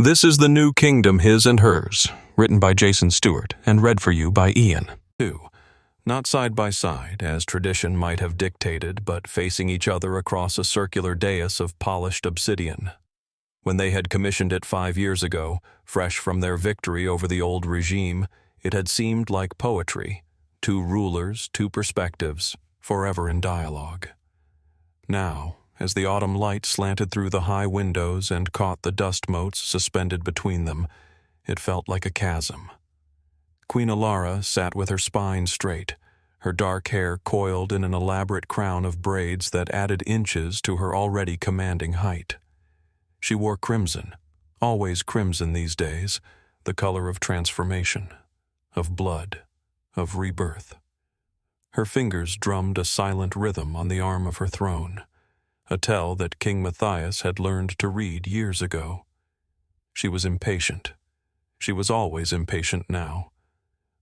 This is The New Kingdom, His and Hers, written by Jason Stewart and read for you by Ian. 2. Not side by side, as tradition might have dictated, but facing each other across a circular dais of polished obsidian. When they had commissioned it 5 years ago, fresh from their victory over the old regime, it had seemed like poetry. 2 rulers, 2 perspectives, forever in dialogue. Now, as the autumn light slanted through the high windows and caught the dust motes suspended between them, it felt like a chasm. Queen Alara sat with her spine straight, her dark hair coiled in an elaborate crown of braids that added inches to her already commanding height. She wore crimson, always crimson these days, the color of transformation, of blood, of rebirth. Her fingers drummed a silent rhythm on the arm of her throne, a tell that King Matthias had learned to read years ago. She was impatient. She was always impatient now.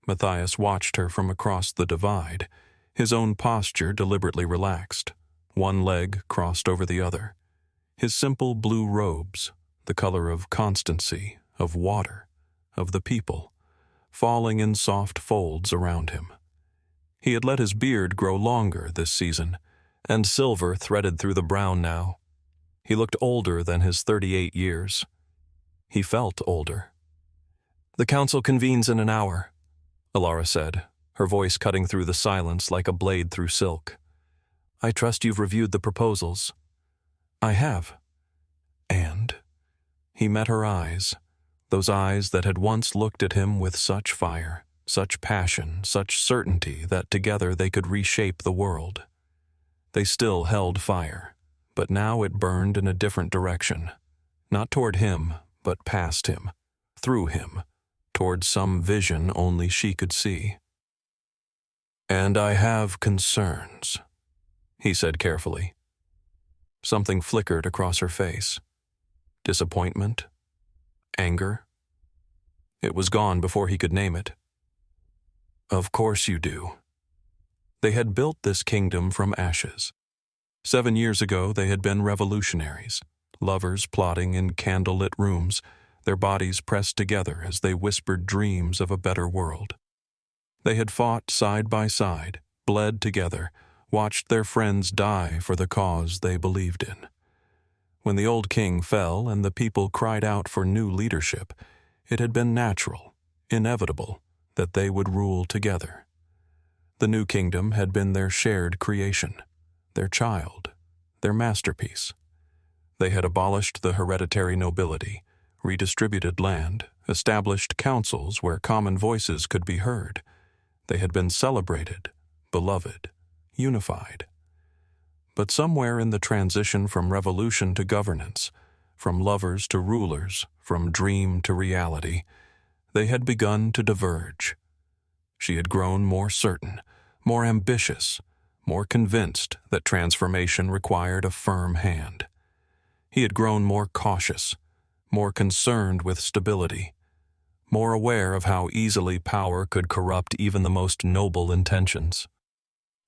Matthias watched her from across the divide, his own posture deliberately relaxed, one leg crossed over the other. His simple blue robes, the color of constancy, of water, of the people, falling in soft folds around him. He had let his beard grow longer this season, and silver threaded through the brown now. He looked older than his 38 years. He felt older. "The council convenes in an hour," Alara said, her voice cutting through the silence like a blade through silk. "I trust you've reviewed the proposals." "I have." And he met her eyes, those eyes that had once looked at him with such fire, such passion, such certainty that together they could reshape the world. They still held fire, but now it burned in a different direction, not toward him, but past him, through him, toward some vision only she could see. "And I have concerns," he said carefully. Something flickered across her face. Disappointment? Anger? It was gone before he could name it. "Of course you do." They had built this kingdom from ashes. 7 years ago they had been revolutionaries, lovers plotting in candlelit rooms, their bodies pressed together as they whispered dreams of a better world. They had fought side by side, bled together, watched their friends die for the cause they believed in. When the old king fell and the people cried out for new leadership, it had been natural, inevitable, that they would rule together. The new kingdom had been their shared creation, their child, their masterpiece. They had abolished the hereditary nobility, redistributed land, established councils where common voices could be heard. They had been celebrated, beloved, unified. But somewhere in the transition from revolution to governance, from lovers to rulers, from dream to reality, they had begun to diverge. She had grown more certain, more ambitious, more convinced that transformation required a firm hand. He had grown more cautious, more concerned with stability, more aware of how easily power could corrupt even the most noble intentions.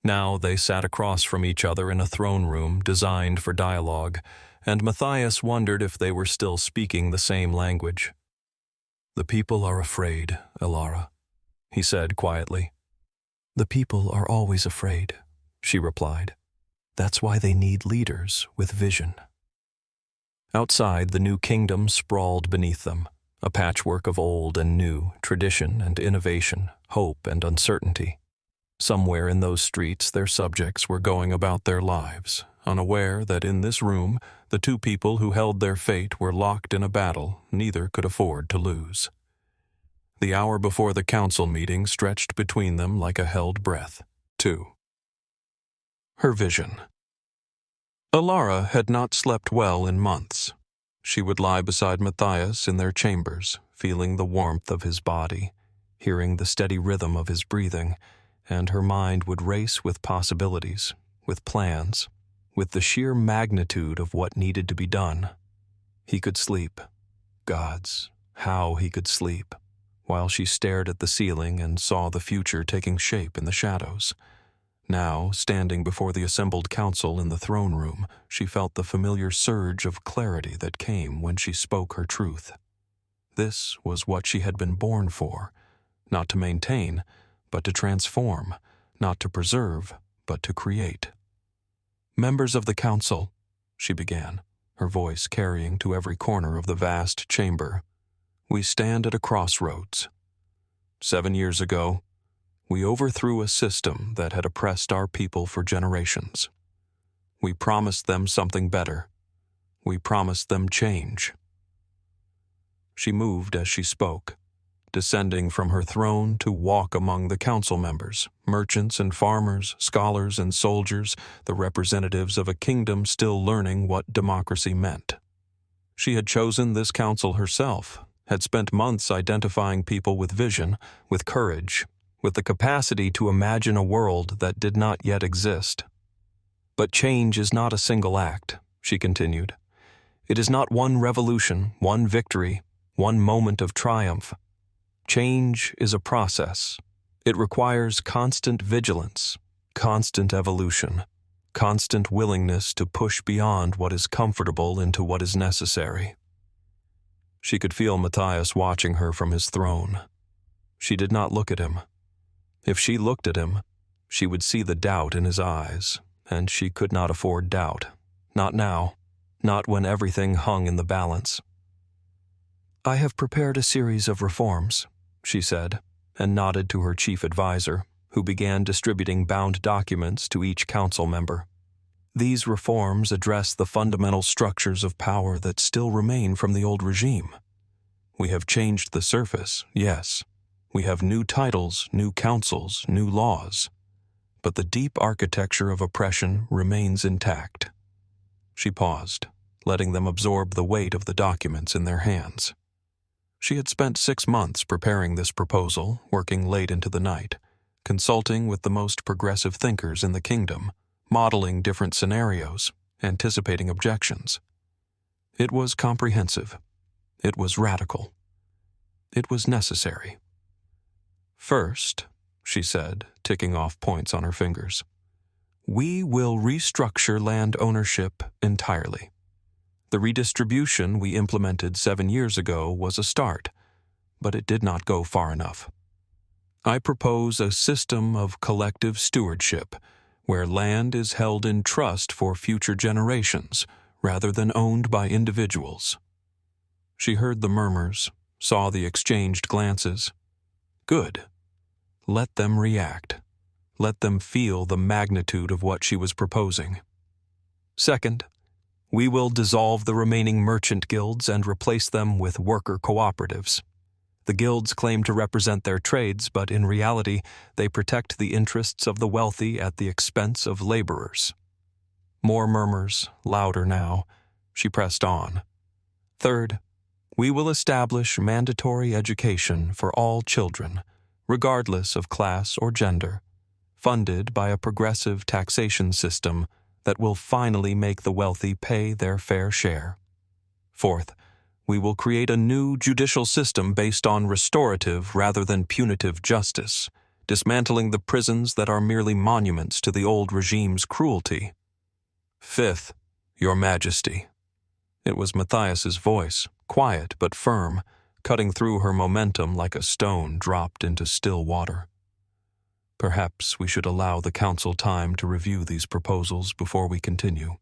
Now they sat across from each other in a throne room designed for dialogue, and Matthias wondered if they were still speaking the same language. "The people are afraid, Alara," he said quietly. "The people are always afraid," she replied. "That's why they need leaders with vision." Outside, the new kingdom sprawled beneath them, a patchwork of old and new, tradition and innovation, hope and uncertainty. Somewhere in those streets their subjects were going about their lives, unaware that in this room the 2 people who held their fate were locked in a battle neither could afford to lose. The hour before the council meeting stretched between them like a held breath. 2. Her vision. Alara had not slept well in months. She would lie beside Matthias in their chambers, feeling the warmth of his body, hearing the steady rhythm of his breathing, and her mind would race with possibilities, with plans, with the sheer magnitude of what needed to be done. He could sleep. Gods, how he could sleep, while she stared at the ceiling and saw the future taking shape in the shadows. Now, standing before the assembled council in the throne room, she felt the familiar surge of clarity that came when she spoke her truth. This was what she had been born for, not to maintain, but to transform, not to preserve, but to create. "Members of the council," she began, her voice carrying to every corner of the vast chamber, "we stand at a crossroads. 7 years ago, we overthrew a system that had oppressed our people for generations. We promised them something better. We promised them change." She moved as she spoke, descending from her throne to walk among the council members, merchants and farmers, scholars and soldiers, the representatives of a kingdom still learning what democracy meant. She had chosen this council herself, had spent months identifying people with vision, with courage, with the capacity to imagine a world that did not yet exist. "But change is not a single act," she continued. "It is not one revolution, one victory, one moment of triumph. Change is a process. It requires constant vigilance, constant evolution, constant willingness to push beyond what is comfortable into what is necessary." She could feel Matthias watching her from his throne. She did not look at him. If she looked at him, she would see the doubt in his eyes, and she could not afford doubt. Not now, not when everything hung in the balance. "I have prepared a series of reforms," she said, and nodded to her chief advisor, who began distributing bound documents to each council member. "These reforms address the fundamental structures of power that still remain from the old regime. We have changed the surface, yes. We have new titles, new councils, new laws. But the deep architecture of oppression remains intact." She paused, letting them absorb the weight of the documents in their hands. She had spent 6 months preparing this proposal, working late into the night, consulting with the most progressive thinkers in the kingdom, modeling different scenarios, anticipating objections. It was comprehensive. It was radical. It was necessary. "First," she said, ticking off points on her fingers, "we will restructure land ownership entirely. The redistribution we implemented 7 years ago was a start, but it did not go far enough. I propose a system of collective stewardship, where land is held in trust for future generations, rather than owned by individuals." She heard the murmurs, saw the exchanged glances. Good. Let them react. Let them feel the magnitude of what she was proposing. "Second, we will dissolve the remaining merchant guilds and replace them with worker cooperatives. The guilds claim to represent their trades, but in reality, they protect the interests of the wealthy at the expense of laborers." More murmurs, louder now. She pressed on. "Third, we will establish mandatory education for all children, regardless of class or gender, funded by a progressive taxation system that will finally make the wealthy pay their fair share. Fourth, we will create a new judicial system based on restorative rather than punitive justice, dismantling the prisons that are merely monuments to the old regime's cruelty. Fifth, Your Majesty." It was Matthias's voice, quiet but firm, cutting through her momentum like a stone dropped into still water. "Perhaps we should allow the council time to review these proposals before we continue."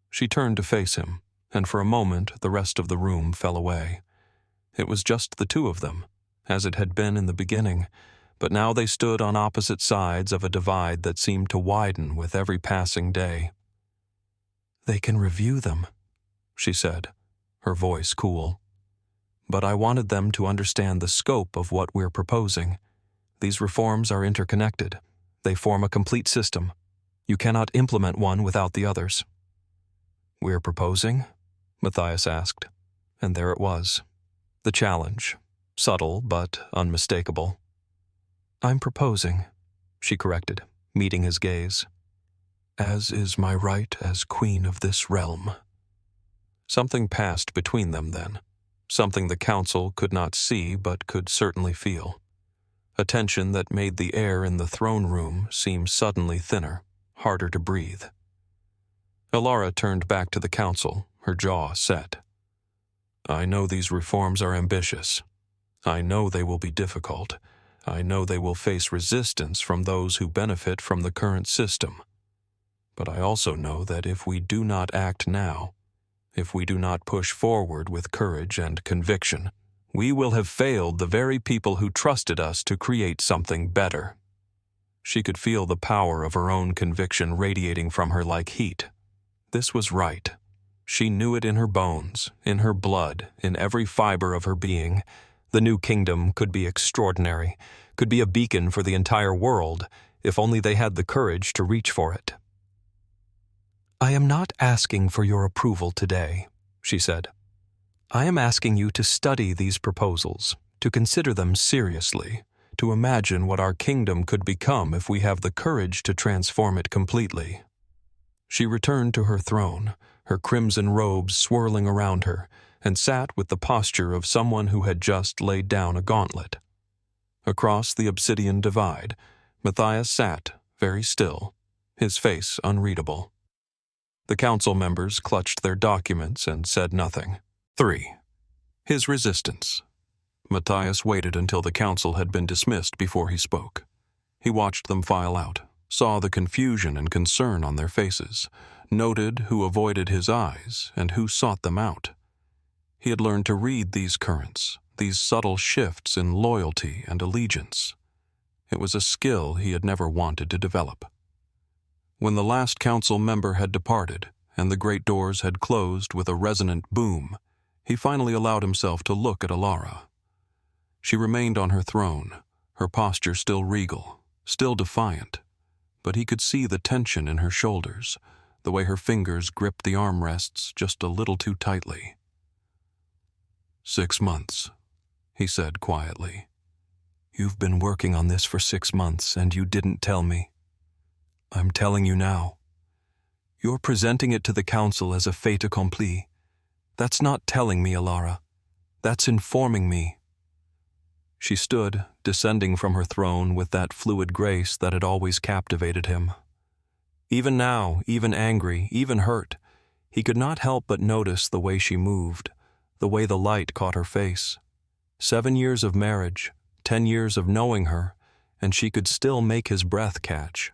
She turned to face him, and for a moment the rest of the room fell away. It was just the two of them, as it had been in the beginning, but now they stood on opposite sides of a divide that seemed to widen with every passing day. "They can review them," she said, her voice cool. "But I wanted them to understand the scope of what we're proposing. These reforms are interconnected. They form a complete system. You cannot implement one without the others." "We're proposing?" Matthias asked, and there it was. The challenge, subtle but unmistakable. "I'm proposing," she corrected, meeting his gaze. "As is my right as queen of this realm." Something passed between them then, something the council could not see but could certainly feel. A tension that made the air in the throne room seem suddenly thinner, harder to breathe. Elara turned back to the council, her jaw set. I know these reforms are ambitious. I know they will be difficult. I know they will face resistance from those who benefit from the current system. But I also know that if we do not act now, if we do not push forward with courage and conviction, we will have failed the very people who trusted us to create something better. She could feel the power of her own conviction radiating from her like heat. This was right. She knew it in her bones, in her blood, in every fiber of her being. The new kingdom could be extraordinary, could be a beacon for the entire world, if only they had the courage to reach for it. "I am not asking for your approval today," she said. "I am asking you to study these proposals, to consider them seriously, to imagine what our kingdom could become if we have the courage to transform it completely." She returned to her throne, her crimson robes swirling around her, and sat with the posture of someone who had just laid down a gauntlet. Across the obsidian divide, Matthias sat, very still, his face unreadable. The council members clutched their documents and said nothing. 3. His resistance. Matthias waited until the council had been dismissed before he spoke. He watched them file out, saw the confusion and concern on their faces, noted who avoided his eyes and who sought them out. He had learned to read these currents, these subtle shifts in loyalty and allegiance. It was a skill he had never wanted to develop. When the last council member had departed and the great doors had closed with a resonant boom, he finally allowed himself to look at Alara. She remained on her throne, her posture still regal, still defiant, but he could see the tension in her shoulders, the way her fingers gripped the armrests just a little too tightly. 6 months, he said quietly. "You've been working on this for 6 months and you didn't tell me. I'm telling you now. You're presenting it to the council as a fait accompli. That's not telling me, Alara. That's informing me." She stood, descending from her throne with that fluid grace that had always captivated him. Even now, even angry, even hurt, he could not help but notice the way she moved, the way the light caught her face. 7 years of marriage, 10 years of knowing her, and she could still make his breath catch.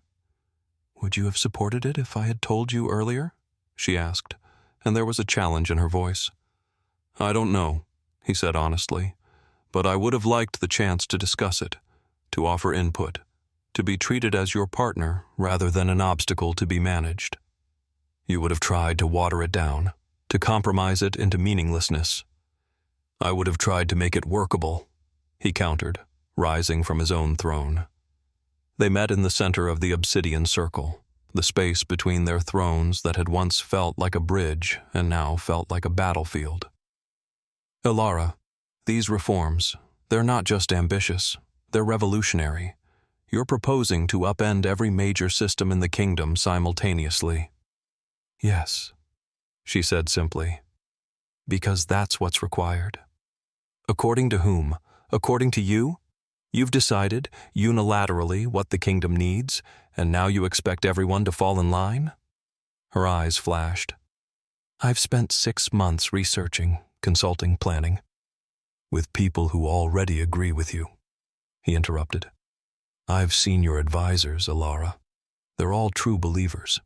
"Would you have supported it if I had told you earlier?" she asked, and there was a challenge in her voice. "I don't know," he said honestly, "but I would have liked the chance to discuss it, to offer input, to be treated as your partner rather than an obstacle to be managed. You would have tried to water it down, to compromise it into meaninglessness. I would have tried to make it workable," he countered, rising from his own throne. They met in the center of the obsidian circle, the space between their thrones that had once felt like a bridge and now felt like a battlefield. "Alara, these reforms, they're not just ambitious, they're revolutionary. You're proposing to upend every major system in the kingdom simultaneously." "Yes," she said simply, "because that's what's required." "According to whom? According to you? You've decided, unilaterally, what the kingdom needs, and now you expect everyone to fall in line?" Her eyes flashed. "I've spent 6 months researching, consulting, planning." "With people who already agree with you," he interrupted. "I've seen your advisors, Alara. They're all true believers.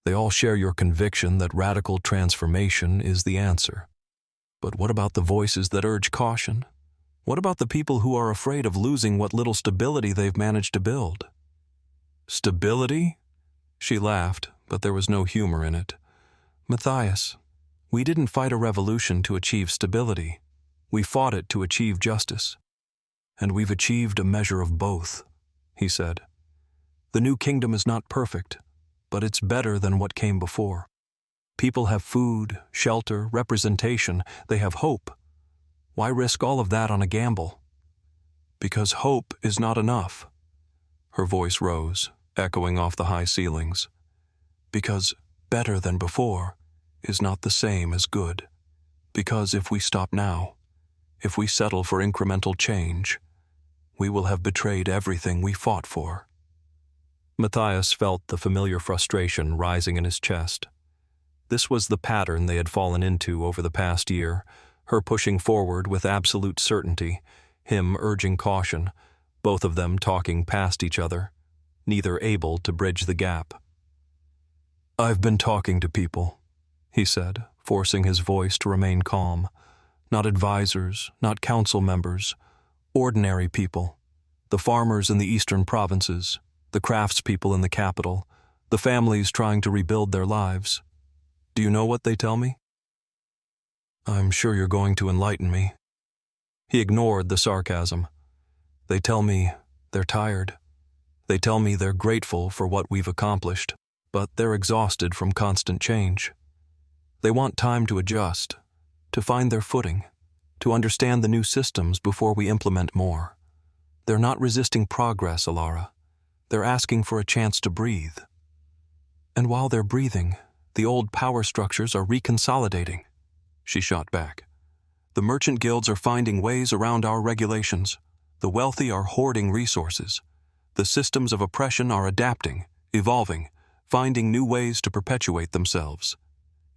They all share your conviction that radical transformation is the answer. But what about the voices that urge caution? What about the people who are afraid of losing what little stability they've managed to build?" "Stability?" She laughed, but there was no humor in it. "Matthias, we didn't fight a revolution to achieve stability. We fought it to achieve justice. And we've achieved a measure of both," he said. "The new kingdom is not perfect, but it's better than what came before. People have food, shelter, representation. They have hope. Why risk all of that on a gamble?" "Because hope is not enough." Her voice rose, echoing off the high ceilings. "Because better than before is not the same as good. Because if we stop now, if we settle for incremental change, we will have betrayed everything we fought for." Matthias felt the familiar frustration rising in his chest. This was the pattern they had fallen into over the past year, her pushing forward with absolute certainty, him urging caution, both of them talking past each other, neither able to bridge the gap. "I've been talking to people," he said, forcing his voice to remain calm. "Not advisors, not council members, ordinary people. The farmers in the eastern provinces, the craftspeople in the capital, the families trying to rebuild their lives. Do you know what they tell me?" "I'm sure you're going to enlighten me." He ignored the sarcasm. "They tell me they're tired. They tell me they're grateful for what we've accomplished, but they're exhausted from constant change. They want time to adjust, to find their footing, to understand the new systems before we implement more. They're not resisting progress, Alara. They're asking for a chance to breathe. And while they're breathing, the old power structures are reconsolidating," she shot back. "The merchant guilds are finding ways around our regulations. The wealthy are hoarding resources. The systems of oppression are adapting, evolving, finding new ways to perpetuate themselves.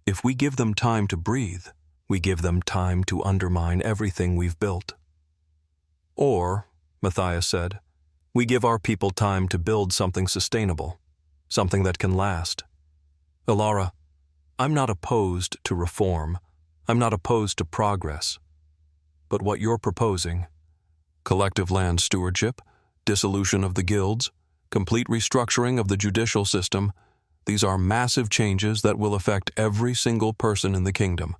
If we give them time to breathe, we give them time to undermine everything we've built." "Or," Matthias said, "we give our people time to build something sustainable, something that can last. Alara, I'm not opposed to reform. I'm not opposed to progress. But what you're proposing, collective land stewardship, dissolution of the guilds, complete restructuring of the judicial system, these are massive changes that will affect every single person in the kingdom.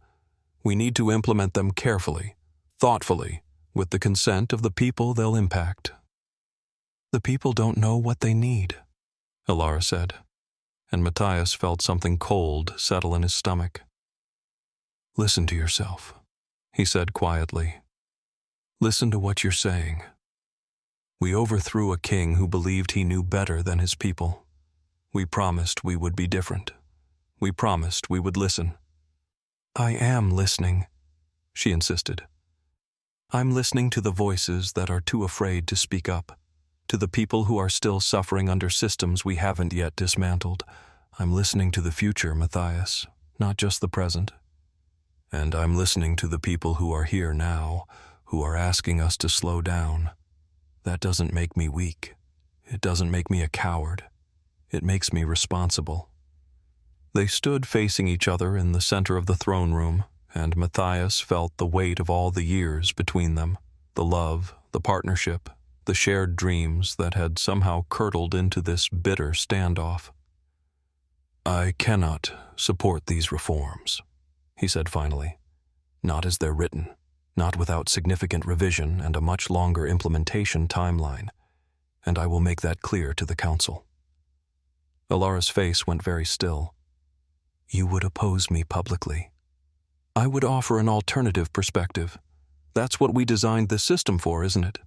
We need to implement them carefully, thoughtfully, with the consent of the people they'll impact." "The people don't know what they need," Alara said, and Matthias felt something cold settle in his stomach. "Listen to yourself," he said quietly. "Listen to what you're saying. We overthrew a king who believed he knew better than his people. We promised we would be different. We promised we would listen." "I am listening," she insisted. "I'm listening to the voices that are too afraid to speak up, to the people who are still suffering under systems we haven't yet dismantled. I'm listening to the future, Matthias, not just the present. And I'm listening to the people who are here now, who are asking us to slow down. That doesn't make me weak. It doesn't make me a coward. It makes me responsible." They stood facing each other in the center of the throne room, and Matthias felt the weight of all the years between them, the love, the partnership, the shared dreams that had somehow curdled into this bitter standoff. "I cannot support these reforms," he said finally. "Not as they're written, not without significant revision and a much longer implementation timeline, and I will make that clear to the council." Alara's face went very still. "You would oppose me publicly." "I would offer an alternative perspective. That's what we designed this system for, isn't it?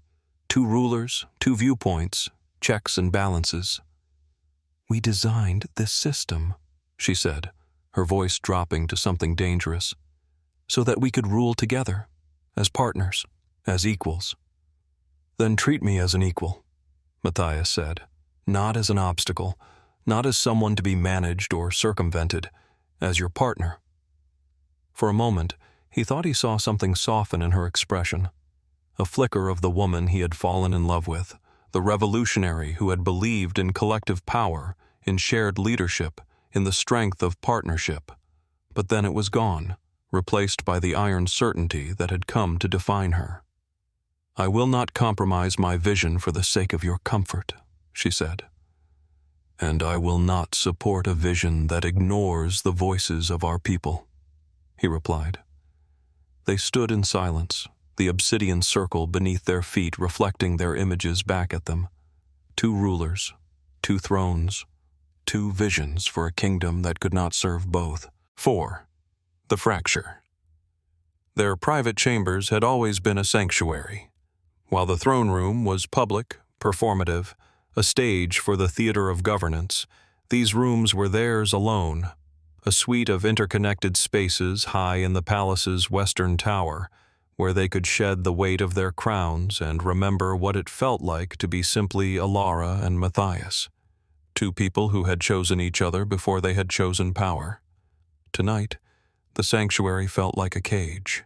2 rulers, 2 viewpoints, checks and balances." "We designed this system," she said, her voice dropping to something dangerous, "so that we could rule together, as partners, as equals." "Then treat me as an equal," Matthias said, "not as an obstacle, not as someone to be managed or circumvented, as your partner." For a moment, he thought he saw something soften in her expression, a flicker of the woman he had fallen in love with, the revolutionary who had believed in collective power, in shared leadership, in the strength of partnership. But then it was gone, replaced by the iron certainty that had come to define her. "I will not compromise my vision for the sake of your comfort," she said. "And I will not support a vision that ignores the voices of our people," he replied. They stood in silence, the obsidian circle beneath their feet reflecting their images back at them. 2 rulers, 2 thrones, 2 visions for a kingdom that could not serve both. 4. The fracture. Their private chambers had always been a sanctuary. While the throne room was public, performative, a stage for the theater of governance, these rooms were theirs alone, a suite of interconnected spaces high in the palace's western tower, where they could shed the weight of their crowns and remember what it felt like to be simply Alara and Matthias, 2 people who had chosen each other before they had chosen power. Tonight, the sanctuary felt like a cage.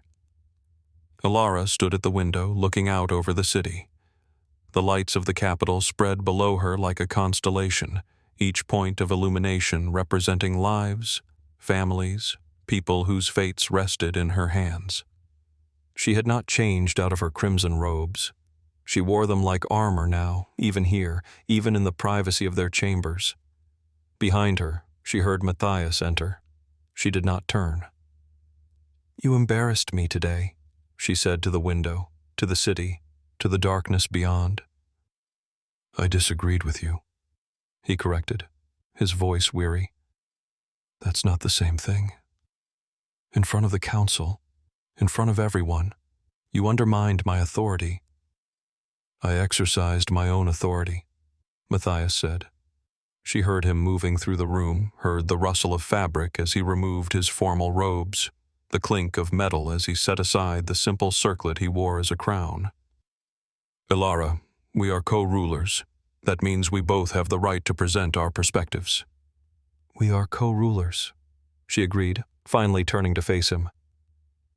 Ilara stood at the window, looking out over the city. The lights of the capital spread below her like a constellation, each point of illumination representing lives, families, people whose fates rested in her hands. She had not changed out of her crimson robes. She wore them like armor now, even here, even in the privacy of their chambers. Behind her, she heard Matthias enter. She did not turn. "You embarrassed me today," she said to the window, to the city, to the darkness beyond. "I disagreed with you," he corrected, his voice weary. "That's not the same thing. In front of the council, in front of everyone, you undermined my authority." "I exercised my own authority," Matthias said. She heard him moving through the room, heard the rustle of fabric as he removed his formal robes, the clink of metal as he set aside the simple circlet he wore as a crown. "Ilara, we are co-rulers. That means we both have the right to present our perspectives." "We are co-rulers," she agreed, finally turning to face him.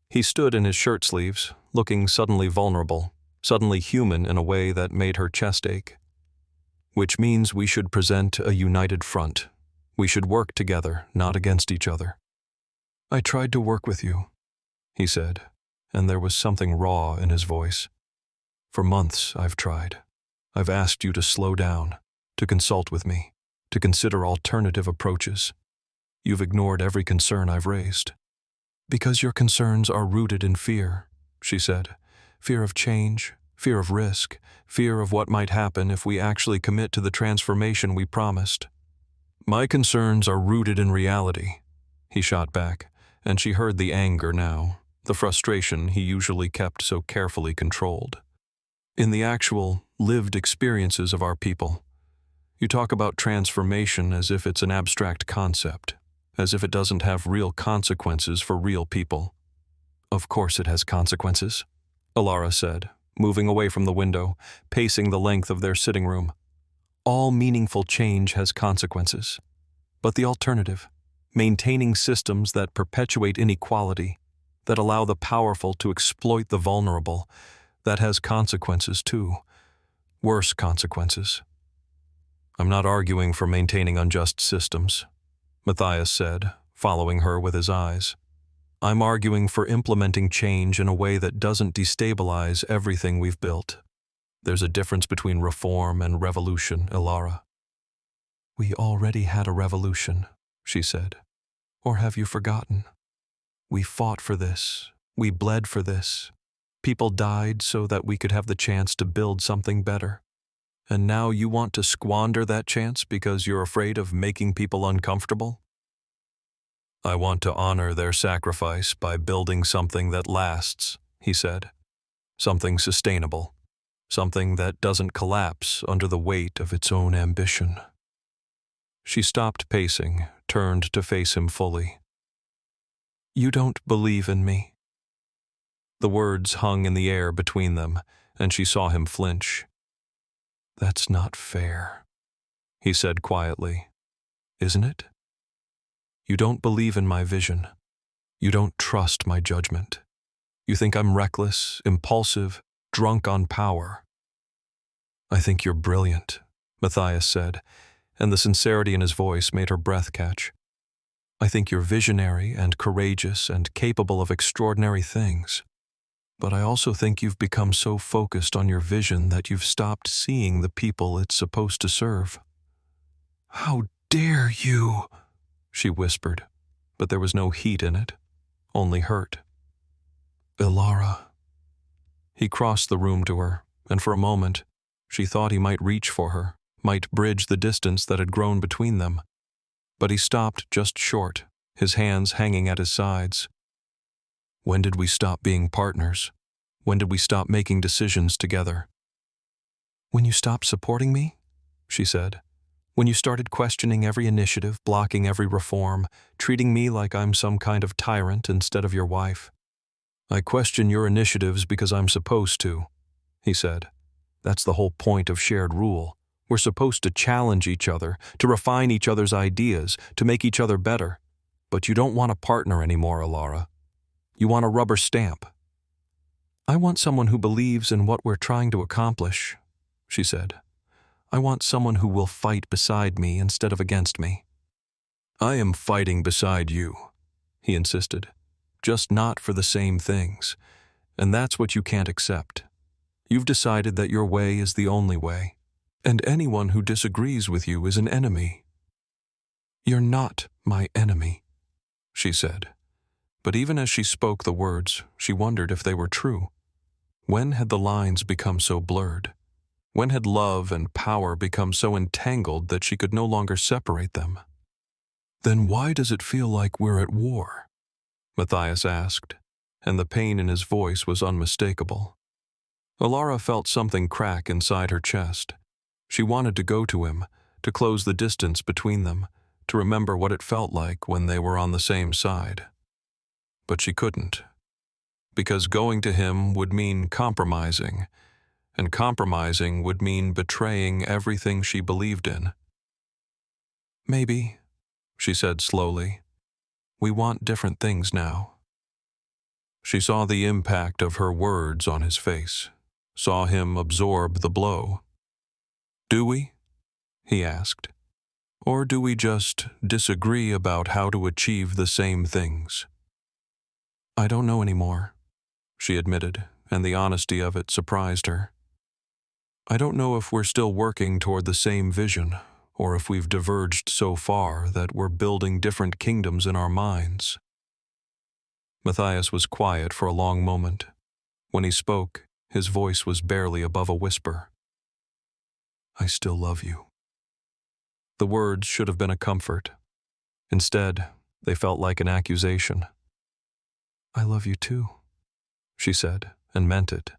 He stood in his shirt sleeves, looking suddenly vulnerable, suddenly human in a way that made her chest ache. "Which means we should present a united front. We should work together, not against each other." "I tried to work with you," he said, and there was something raw in his voice. "For months I've tried. I've asked you to slow down, to consult with me, to consider alternative approaches. You've ignored every concern I've raised." "Because your concerns are rooted in fear," she said. "Fear of change, fear of risk, fear of what might happen if we actually commit to the transformation we promised." "My concerns are rooted in reality," he shot back, and she heard the anger now, the frustration he usually kept so carefully controlled. "In the actual, lived experiences of our people. You talk about transformation as if it's an abstract concept, as if it doesn't have real consequences for real people." "Of course it has consequences," Ilara said, moving away from the window, pacing the length of their sitting room. "All meaningful change has consequences. But the alternative, maintaining systems that perpetuate inequality, that allow the powerful to exploit the vulnerable, that has consequences too. Worse consequences." "I'm not arguing for maintaining unjust systems," Matthias said, following her with his eyes. "I'm arguing for implementing change in a way that doesn't destabilize everything we've built. There's a difference between reform and revolution, Ilara." "We already had a revolution," she said. "Or have you forgotten? We fought for this. We bled for this. People died so that we could have the chance to build something better. And now you want to squander that chance because you're afraid of making people uncomfortable?" "I want to honor their sacrifice by building something that lasts," he said. "Something sustainable. Something that doesn't collapse under the weight of its own ambition." She stopped pacing, turned to face him fully. "You don't believe in me." The words hung in the air between them, and she saw him flinch. "That's not fair," he said quietly. "Isn't it? You don't believe in my vision. You don't trust my judgment. You think I'm reckless, impulsive, drunk on power." "I think you're brilliant," Matthias said, and the sincerity in his voice made her breath catch. "I think you're visionary and courageous and capable of extraordinary things. But I also think you've become so focused on your vision that you've stopped seeing the people it's supposed to serve." "How dare you?" she whispered, but there was no heat in it, only hurt. "Ilara." He crossed the room to her, and for a moment, she thought he might reach for her, might bridge the distance that had grown between them. But he stopped just short, his hands hanging at his sides. "When did we stop being partners? When did we stop making decisions together?" "When you stopped supporting me?" she said. "When you started questioning every initiative, blocking every reform, treating me like I'm some kind of tyrant instead of your wife." "I question your initiatives because I'm supposed to," he said. "That's the whole point of shared rule. We're supposed to challenge each other, to refine each other's ideas, to make each other better. But you don't want a partner anymore, Ilara. You want a rubber stamp." I want someone who believes in what we're trying to accomplish, she said. I want someone who will fight beside me instead of against me. I am fighting beside you, he insisted, just not for the same things, and that's what you can't accept. You've decided that your way is the only way, and anyone who disagrees with you is an enemy. You're not my enemy, she said. But even as she spoke the words, she wondered if they were true. When had the lines become so blurred? When had love and power become so entangled that she could no longer separate them? Then why does it feel like we're at war? Matthias asked, and the pain in his voice was unmistakable. Alara felt something crack inside her chest. She wanted to go to him, to close the distance between them, to remember what it felt like when they were on the same side. But she couldn't, because going to him would mean compromising, and compromising would mean betraying everything she believed in. Maybe, she said slowly, we want different things now. She saw the impact of her words on his face, saw him absorb the blow. Do we? He asked. Or do we just disagree about how to achieve the same things? I don't know anymore, she admitted, and the honesty of it surprised her. I don't know if we're still working toward the same vision, or if we've diverged so far that we're building different kingdoms in our minds. Matthias was quiet for a long moment. When he spoke, his voice was barely above a whisper. I still love you. The words should have been a comfort. Instead, they felt like an accusation. I love you too, she said, and meant it.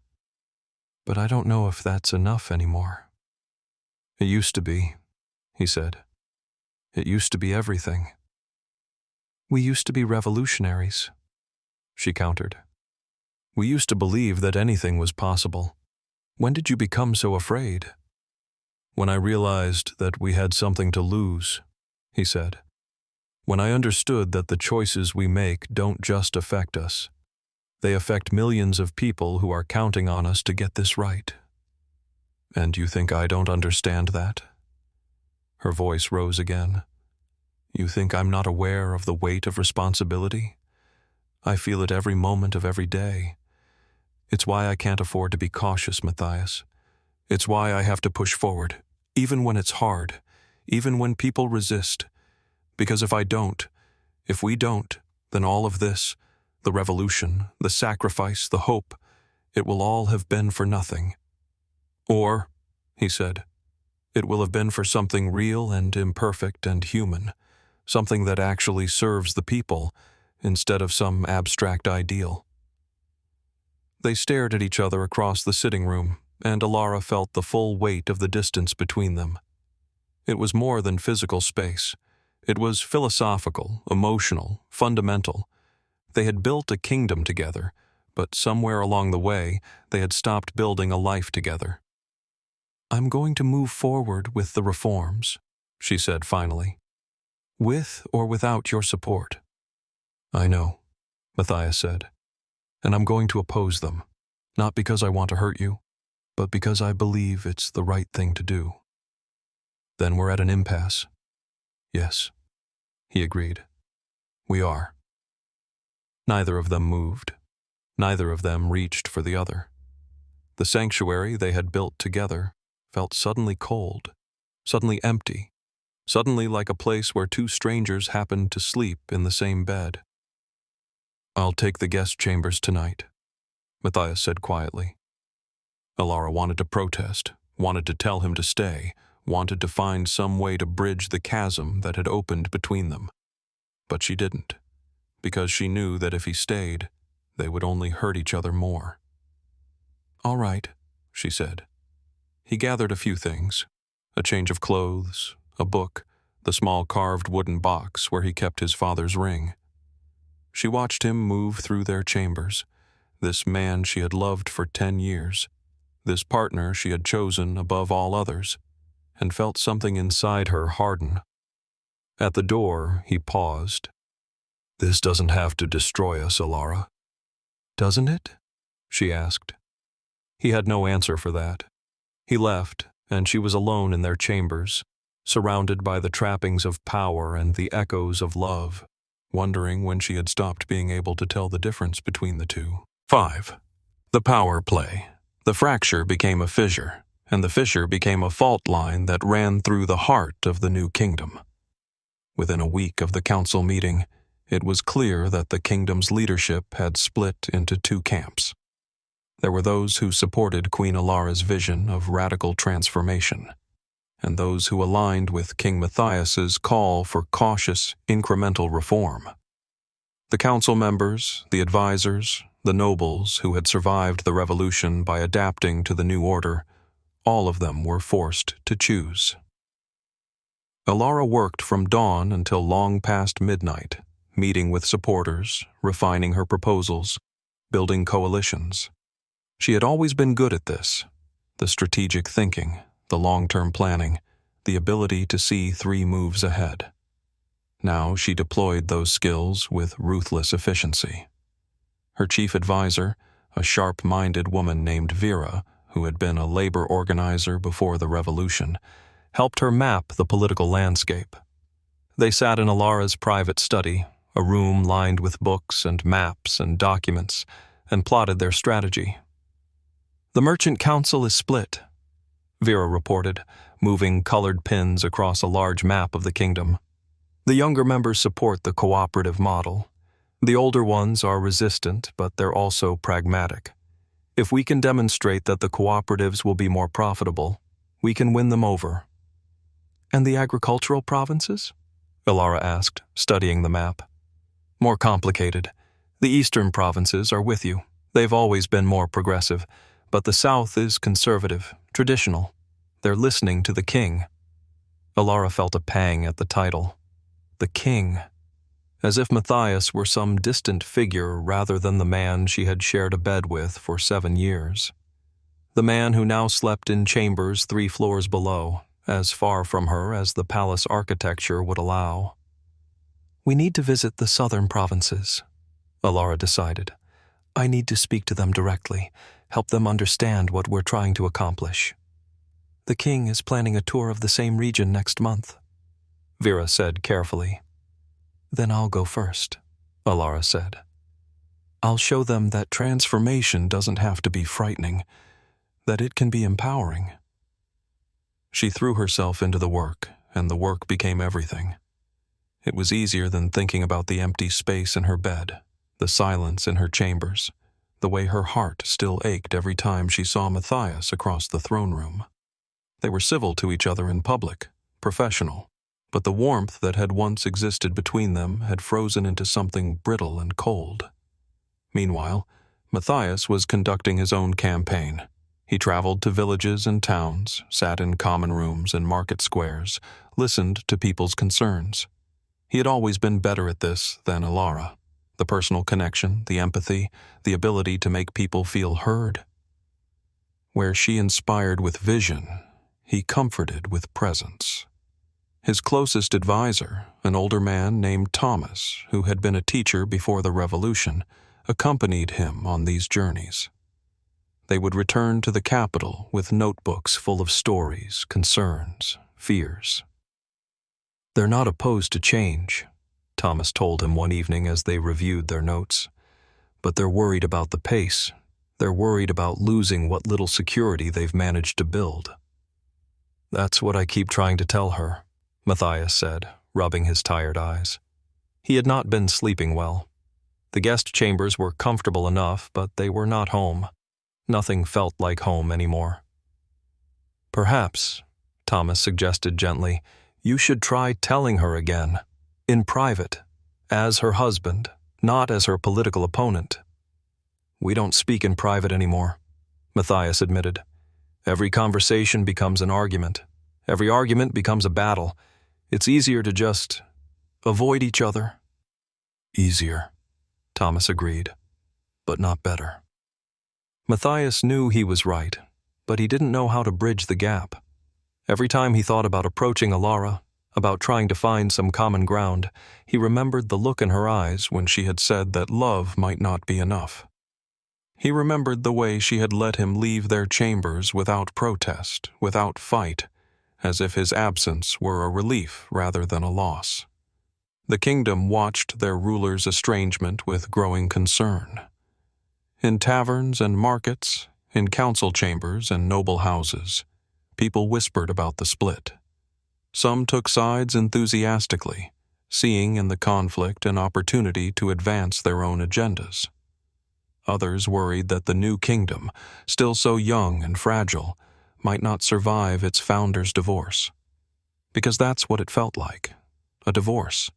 But I don't know if that's enough anymore. It used to be, he said. It used to be everything. We used to be revolutionaries, she countered. We used to believe that anything was possible. When did you become so afraid? When I realized that we had something to lose, he said. When I understood that the choices we make don't just affect us. They affect millions of people who are counting on us to get this right. And you think I don't understand that? Her voice rose again. You think I'm not aware of the weight of responsibility? I feel it every moment of every day. It's why I can't afford to be cautious, Matthias. It's why I have to push forward, even when it's hard, even when people resist. Because if we don't, then all of this, the revolution, the sacrifice, the hope, it will all have been for nothing. Or, he said, it will have been for something real and imperfect and human, something that actually serves the people instead of some abstract ideal. They stared at each other across the sitting room, and Alara felt the full weight of the distance between them. It was more than physical space. It was philosophical, emotional, fundamental. They had built a kingdom together, but somewhere along the way, they had stopped building a life together. I'm going to move forward with the reforms, she said finally. With or without your support. I know, Matthias said, and I'm going to oppose them, not because I want to hurt you, but because I believe it's the right thing to do. Then we're at an impasse. Yes, he agreed. We are. Neither of them moved. Neither of them reached for the other. The sanctuary they had built together felt suddenly cold, suddenly empty, suddenly like a place where two strangers happened to sleep in the same bed. I'll take the guest chambers tonight, Matthias said quietly. Alara wanted to protest, wanted to tell him to stay, wanted to find some way to bridge the chasm that had opened between them. But she didn't, because she knew that if he stayed, they would only hurt each other more. All right, she said. He gathered a few things, a change of clothes, a book, the small carved wooden box where he kept his father's ring. She watched him move through their chambers, this man she had loved for 10 years, this partner she had chosen above all others, and felt something inside her harden. At the door, he paused. This doesn't have to destroy us, Alara. Doesn't it? she asked. He had no answer for that. He left, and she was alone in their chambers, surrounded by the trappings of power and the echoes of love, wondering when she had stopped being able to tell the difference between the two. 5. The power play. The fracture became a fissure, and the fissure became a fault line that ran through the heart of the new kingdom. Within a week of the council meeting, it was clear that the kingdom's leadership had split into two camps. There were those who supported Queen Alara's vision of radical transformation, and those who aligned with King Matthias's call for cautious, incremental reform. The council members, the advisors, the nobles who had survived the revolution by adapting to the new order, all of them were forced to choose. Alara worked from dawn until long past midnight, meeting with supporters, refining her proposals, building coalitions. She had always been good at this: the strategic thinking, the long-term planning, the ability to see 3 moves ahead. Now she deployed those skills with ruthless efficiency. Her chief advisor, a sharp-minded woman named Vera, who had been a labor organizer before the revolution, helped her map the political landscape. They sat in Alara's private study, a room lined with books and maps and documents, and plotted their strategy. "The Merchant Council is split," Vera reported, moving colored pins across a large map of the kingdom. "The younger members support the cooperative model. The older ones are resistant, but they're also pragmatic. If we can demonstrate that the cooperatives will be more profitable, we can win them over." "And the agricultural provinces?" Alara asked, studying the map. "More complicated. The eastern provinces are with you. They've always been more progressive, but the south is conservative, traditional. They're listening to the king." Alara felt a pang at the title. The king. As if Matthias were some distant figure rather than the man she had shared a bed with for 7 years. The man who now slept in chambers 3 floors below, as far from her as the palace architecture would allow. "We need to visit the southern provinces," Alara decided. "I need to speak to them directly, help them understand what we're trying to accomplish." "The king is planning a tour of the same region next month," Vera said carefully. "Then I'll go first," Alara said. "I'll show them that transformation doesn't have to be frightening, that it can be empowering." She threw herself into the work, and the work became everything. It was easier than thinking about the empty space in her bed, the silence in her chambers, the way her heart still ached every time she saw Matthias across the throne room. They were civil to each other in public, professional, but the warmth that had once existed between them had frozen into something brittle and cold. Meanwhile, Matthias was conducting his own campaign. He traveled to villages and towns, sat in common rooms and market squares, listened to people's concerns. He had always been better at this than Alara. The personal connection, the empathy, the ability to make people feel heard. Where she inspired with vision, he comforted with presence. His closest advisor, an older man named Thomas, who had been a teacher before the revolution, accompanied him on these journeys. They would return to the capital with notebooks full of stories, concerns, fears. "They're not opposed to change," Thomas told him one evening as they reviewed their notes. "But they're worried about the pace. They're worried about losing what little security they've managed to build." "That's what I keep trying to tell her," Matthias said, rubbing his tired eyes. He had not been sleeping well. The guest chambers were comfortable enough, but they were not home. Nothing felt like home anymore. "Perhaps," Thomas suggested gently, "you should try telling her again, in private, as her husband, not as her political opponent." "We don't speak in private anymore," Matthias admitted. "Every conversation becomes an argument. Every argument becomes a battle. It's easier to just avoid each other." "Easier," Thomas agreed, "but not better." Matthias knew he was right, but he didn't know how to bridge the gap. Every time he thought about approaching Alara, about trying to find some common ground, he remembered the look in her eyes when she had said that love might not be enough. He remembered the way she had let him leave their chambers without protest, without fight, as if his absence were a relief rather than a loss. The kingdom watched their ruler's estrangement with growing concern. In taverns and markets, in council chambers and noble houses, people whispered about the split. Some took sides enthusiastically, seeing in the conflict an opportunity to advance their own agendas. Others worried that the new kingdom, still so young and fragile, might not survive its founder's divorce. Because that's what it felt like, a divorce.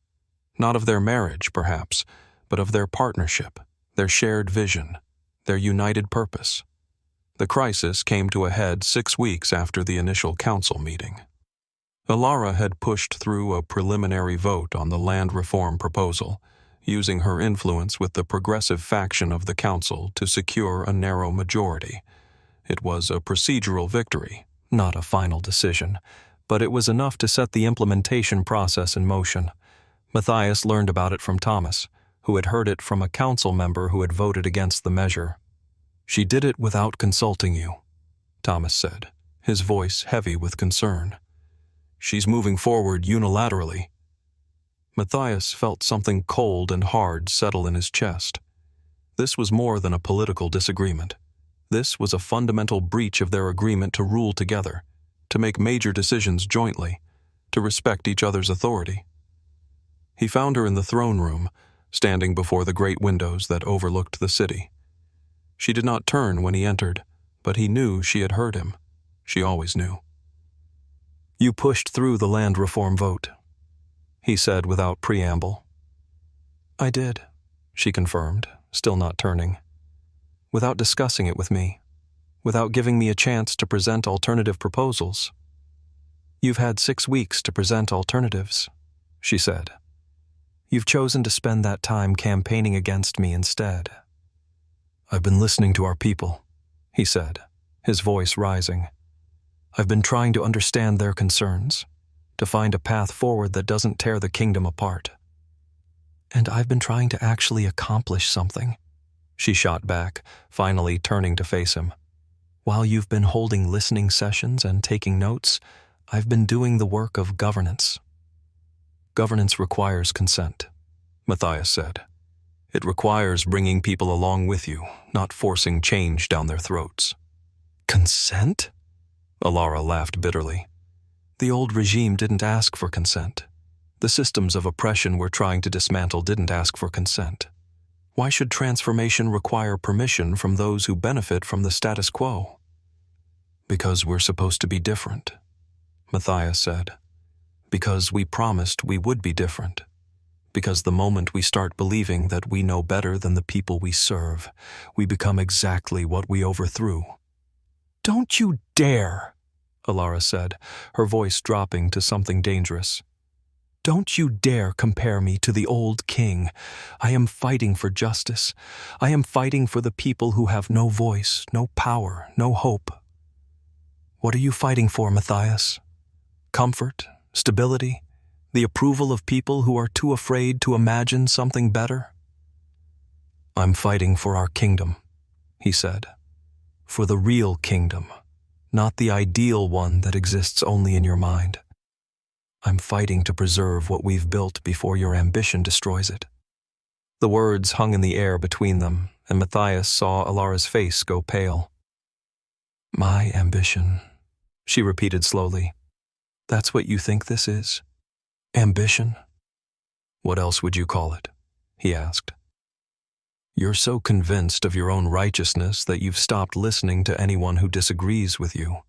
Not of their marriage, perhaps, but of their partnership, their shared vision, their united purpose. The crisis came to a head 6 weeks after the initial council meeting. Alara had pushed through a preliminary vote on the land reform proposal, using her influence with the progressive faction of the council to secure a narrow majority. It was a procedural victory, not a final decision, but it was enough to set the implementation process in motion. Matthias learned about it from Thomas, who had heard it from a council member who had voted against the measure. "She did it without consulting you," Thomas said, his voice heavy with concern. "She's moving forward unilaterally." Matthias felt something cold and hard settle in his chest. This was more than a political disagreement. This was a fundamental breach of their agreement to rule together, to make major decisions jointly, to respect each other's authority. He found her in the throne room, standing before the great windows that overlooked the city. She did not turn when he entered, but he knew she had heard him. She always knew. "You pushed through the land reform vote," he said without preamble. "I did," she confirmed, still not turning. "Without discussing it with me, without giving me a chance to present alternative proposals." "You've had 6 weeks to present alternatives," she said. "You've chosen to spend that time campaigning against me instead." "I've been listening to our people," he said, his voice rising. "I've been trying to understand their concerns, to find a path forward that doesn't tear the kingdom apart." "And I've been trying to actually accomplish something," she shot back, finally turning to face him. "While you've been holding listening sessions and taking notes, I've been doing the work of governance." "Governance requires consent," Matthias said. "It requires bringing people along with you, not forcing change down their throats." "Consent?" Alara laughed bitterly. "The old regime didn't ask for consent. The systems of oppression we're trying to dismantle didn't ask for consent. Why should transformation require permission from those who benefit from the status quo?" "Because we're supposed to be different," Matthias said. "Because we promised we would be different. Because the moment we start believing that we know better than the people we serve, we become exactly what we overthrew." "Don't you dare," Alara said, her voice dropping to something dangerous. "Don't you dare compare me to the old king. I am fighting for justice. I am fighting for the people who have no voice, no power, no hope." "What are you fighting for, Matthias? Comfort? Stability? The approval of people who are too afraid to imagine something better?" "I'm fighting for our kingdom," he said. "For the real kingdom, not the ideal one that exists only in your mind. I'm fighting to preserve what we've built before your ambition destroys it." The words hung in the air between them, and Matthias saw Alara's face go pale. "My ambition," she repeated slowly. "That's what you think this is? Ambition?" "What else would you call it?" he asked. "You're so convinced of your own righteousness that you've stopped listening to anyone who disagrees with you.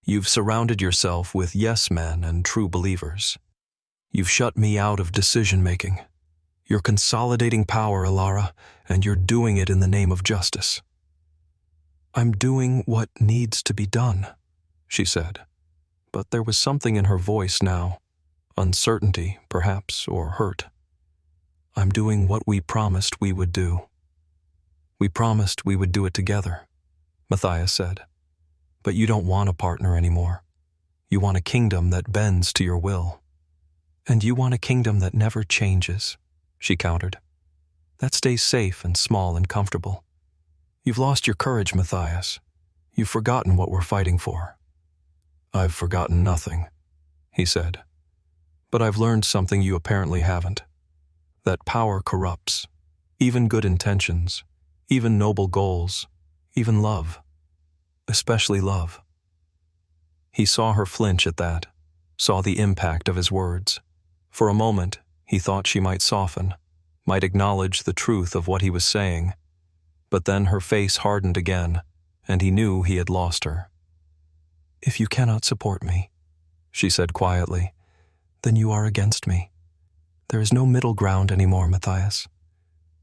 You've surrounded yourself with yes men and true believers. You've shut me out of decision-making. You're consolidating power, Alara, and you're doing it in the name of justice." "I'm doing what needs to be done," she said. But there was something in her voice now. Uncertainty, perhaps, or hurt. "I'm doing what we promised we would do." "We promised we would do it together," Matthias said. "But you don't want a partner anymore. You want a kingdom that bends to your will." "And you want a kingdom that never changes," she countered. "That stays safe and small and comfortable. You've lost your courage, Matthias. You've forgotten what we're fighting for. I've forgotten nothing, he said. But I've learned something you apparently haven't. That power corrupts. Even good intentions, even noble goals, even love. Especially love. He saw her flinch at that, saw the impact of his words. For a moment, he thought she might soften, might acknowledge the truth of what he was saying. But then her face hardened again, and he knew he had lost her. If you cannot support me, she said quietly, then you are against me. There is no middle ground anymore, Matthias.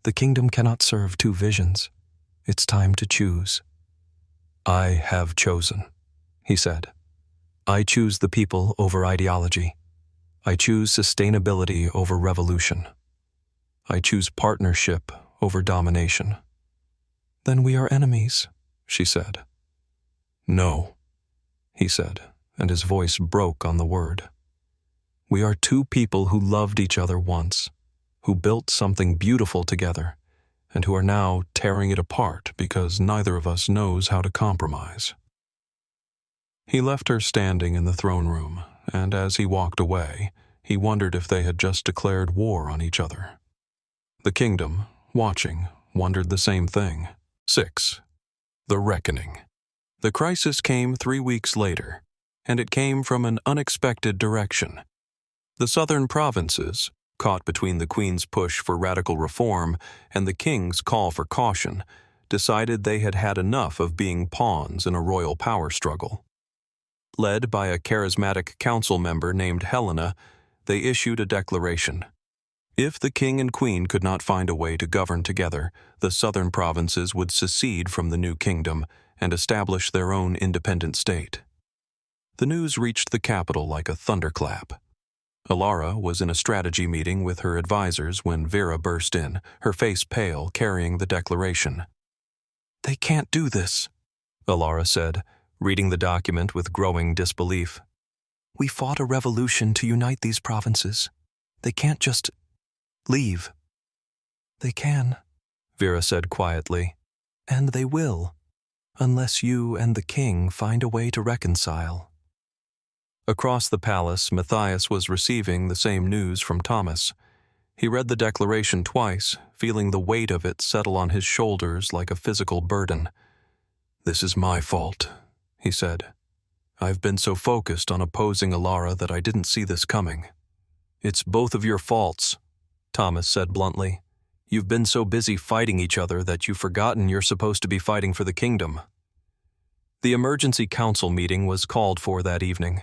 The kingdom cannot serve two visions. It's time to choose. I have chosen, he said. I choose the people over ideology. I choose sustainability over revolution. I choose partnership over domination. Then we are enemies, she said. No, he said, and his voice broke on the word. We are two people who loved each other once, who built something beautiful together, and who are now tearing it apart because neither of us knows how to compromise. He left her standing in the throne room, and as he walked away, he wondered if they had just declared war on each other. The kingdom, watching, wondered the same thing. 6. The Reckoning. The crisis came 3 weeks later, and it came from an unexpected direction. The southern provinces, caught between the Queen's push for radical reform and the King's call for caution, decided they had had enough of being pawns in a royal power struggle. Led by a charismatic council member named Helena, they issued a declaration. If the King and Queen could not find a way to govern together, the southern provinces would secede from the new kingdom and establish their own independent state. The news reached the capital like a thunderclap. Alara was in a strategy meeting with her advisors when Vera burst in, her face pale, carrying the declaration. They can't do this, Alara said, reading the document with growing disbelief. We fought a revolution to unite these provinces. They can't just leave. They can, Vera said quietly, and they will, unless you and the king find a way to reconcile. Across the palace, Matthias was receiving the same news from Thomas. He read the declaration twice, feeling the weight of it settle on his shoulders like a physical burden. This is my fault, he said. I've been so focused on opposing Alara that I didn't see this coming. It's both of your faults, Thomas said bluntly. You've been so busy fighting each other that you've forgotten you're supposed to be fighting for the kingdom. The emergency council meeting was called for that evening.